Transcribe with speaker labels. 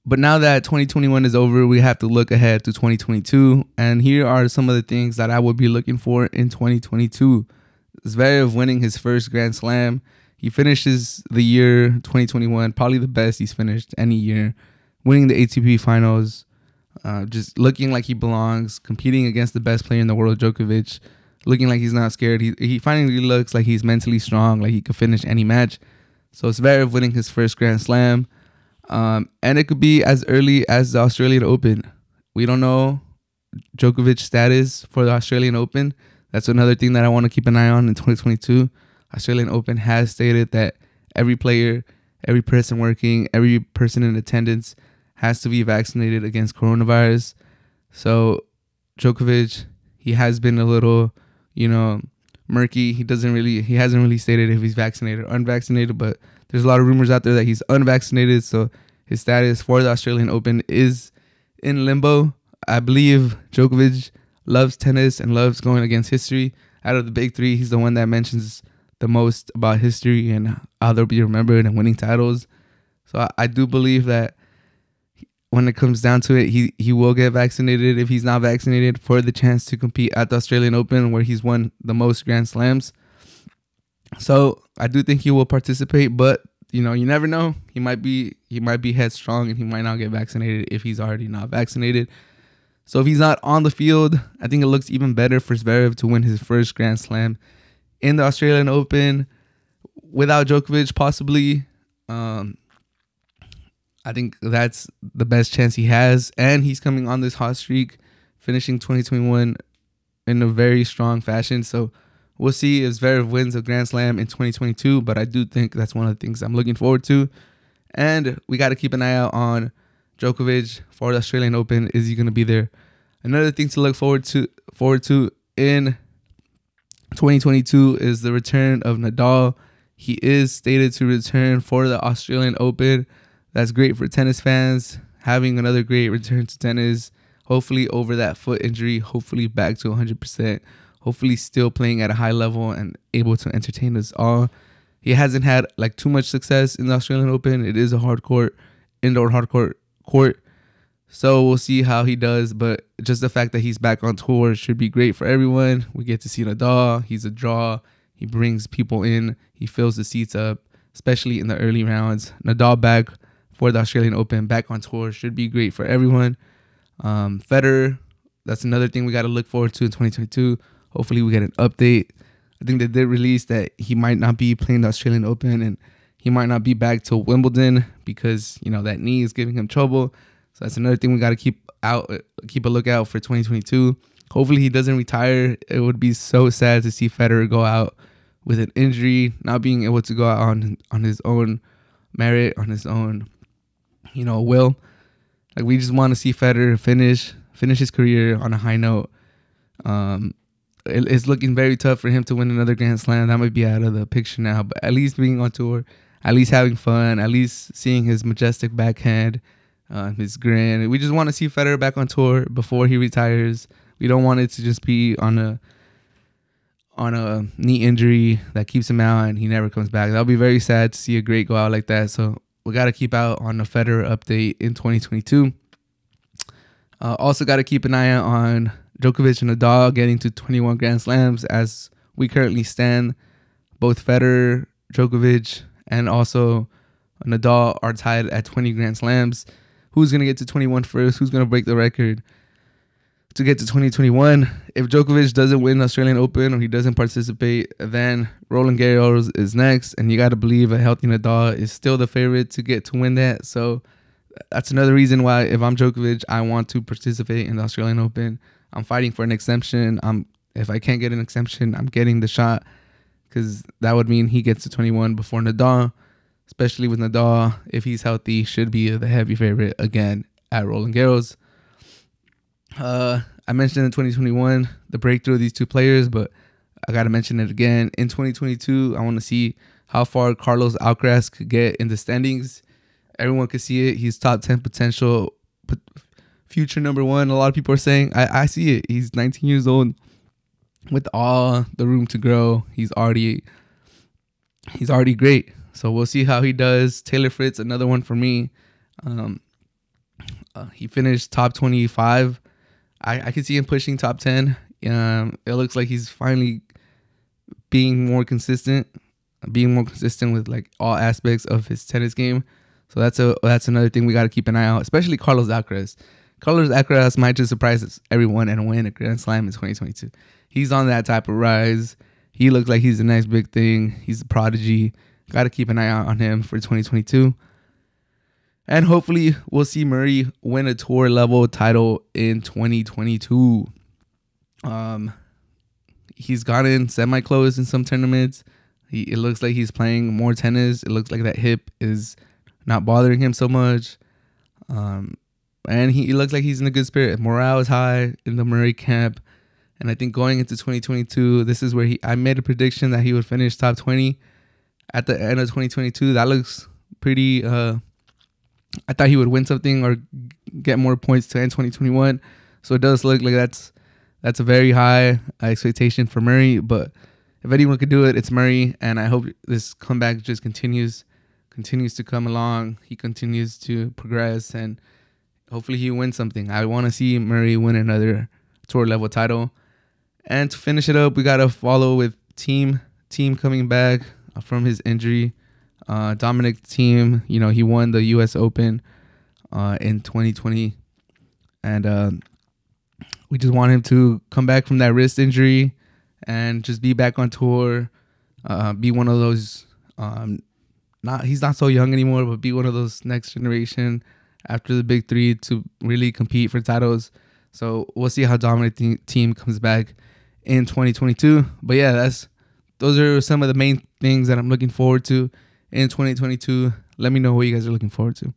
Speaker 1: But now that 2021 is over, we have to look ahead to 2022. And here are some of the things that I would be looking for in 2022. Zverev winning his first Grand Slam. He finishes the year 2021 probably the best he's finished any year, winning the ATP finals, just looking like he belongs, competing against the best player in the world, Djokovic, looking like he's not scared. He finally looks like he's mentally strong, like he could finish any match. So Zverev winning his first Grand Slam. And it could be as early as the Australian Open. We don't know Djokovic's status for the Australian Open. That's another thing that I want to keep an eye on in 2022. Australian Open has stated that every player, every person working, every person in attendance has to be vaccinated against coronavirus. So Djokovic, he has been a little, murky. He hasn't really stated if he's vaccinated or unvaccinated, but there's a lot of rumors out there that he's unvaccinated. So his status for the Australian Open is in limbo. I believe Djokovic loves tennis and loves going against history. Out of the big three, he's the one that mentions the most about history and how they'll be remembered and winning titles. So I do believe that when it comes down to it, he will get vaccinated if he's not vaccinated for the chance to compete at the Australian Open, where he's won the most Grand Slams. So I do think he will participate, but you never know. He might be headstrong and he might not get vaccinated if he's already not vaccinated. So if he's not on the field, I think it looks even better for Zverev to win his first Grand Slam in the Australian Open without Djokovic, possibly. I think that's the best chance he has. And he's coming on this hot streak, finishing 2021 in a very strong fashion. So we'll see if Zverev wins a Grand Slam in 2022. But I do think that's one of the things I'm looking forward to. And we got to keep an eye out on Djokovic for the Australian Open. Is he going to be there? Another thing to look forward to in 2022 is the return of Nadal. He is stated to return for the Australian Open. That's great for tennis fans, having another great return to tennis, hopefully over that foot injury, hopefully back to 100%, hopefully still playing at a high level and able to entertain us all. He hasn't had too much success in the Australian Open. It is a indoor hard court. So we'll see how he does, but just the fact that he's back on tour should be great for everyone. We get to see Nadal. He's a draw. He brings people in. He fills the seats up, especially in the early rounds. Nadal back for the Australian Open, back on tour, should be great for everyone. Federer, that's another thing we got to look forward to in 2022. Hopefully we get an update. I think they did release that he might not be playing the Australian Open and he might not be back till Wimbledon because, that knee is giving him trouble. So that's another thing we got to keep a lookout for 2022. Hopefully he doesn't retire. It would be so sad to see Federer go out with an injury, not being able to go out on his own merit, on his own will. We just want to see Federer finish his career on a high note. It's looking very tough for him to win another Grand Slam. That might be out of the picture now, but at least being on tour, at least having fun, at least seeing his majestic backhand, his grin. We just want to see Federer back on tour before he retires. We don't want it to just be on a knee injury that keeps him out and he never comes back. That'll be very sad to see a great go out like that. So we got to keep out on the Federer update in 2022. Also got to keep an eye out on Djokovic and Nadal getting to 21 Grand Slams as we currently stand. Both Federer, Djokovic, and also Nadal are tied at 20 Grand Slams. Who's going to get to 21 first? Who's going to break the record to get to 2021? If Djokovic doesn't win the Australian Open or he doesn't participate, then Roland Garros is next. And you got to believe a healthy Nadal is still the favorite to get to win that. So that's another reason why if I'm Djokovic, I want to participate in the Australian Open. I'm fighting for an exemption. If I can't get an exemption, I'm getting the shot because that would mean he gets to 21 before Nadal, especially with Nadal, if he's healthy, should be the heavy favorite again at Roland Garros. I mentioned in 2021 the breakthrough of these two players, but I got to mention it again. In 2022, I want to see how far Carlos Alcaraz could get in the standings. Everyone could see it. He's top 10 potential, future number one. A lot of people are saying, I see it. He's 19 years old with all the room to grow. He's already great. So we'll see how he does. Taylor Fritz, another one for me. He finished top 25. I could see him pushing top 10. It looks like he's finally being more consistent with like all aspects of his tennis game. So that's another thing we got to keep an eye out, especially Carlos Alcaraz. Carlos Alcaraz might just surprise everyone and win a Grand Slam in 2022. He's on that type of rise. He looks like he's the next big thing. He's a prodigy. Got to keep an eye out on him for 2022. And hopefully we'll see Murray win a tour level title in 2022. He's gotten semi-close in some tournaments. It looks like he's playing more tennis. It looks like that hip is not bothering him so much. And he looks like he's in a good spirit. Morale is high in the Murray camp. And I think going into 2022, this is where I made a prediction that he would finish top 20 at the end of 2022. That looks pretty... I thought he would win something or get more points to end 2021. So it does look like that's a very high expectation for Murray. But if anyone could do it, it's Murray. And I hope this comeback just continues to come along. He continues to progress, and hopefully he wins something. I want to see Murray win another tour level title. And to finish it up, we got to follow with Team coming back from his injury. Dominic Thiem, he won the U.S. Open in 2020. And we just want him to come back from that wrist injury and just be back on tour. Be one of those, he's not so young anymore, but be one of those next generation after the big three to really compete for titles. So we'll see how Dominic Thiem comes back in 2022. But yeah, those are some of the main things that I'm looking forward to in 2022. Let me know what you guys are looking forward to.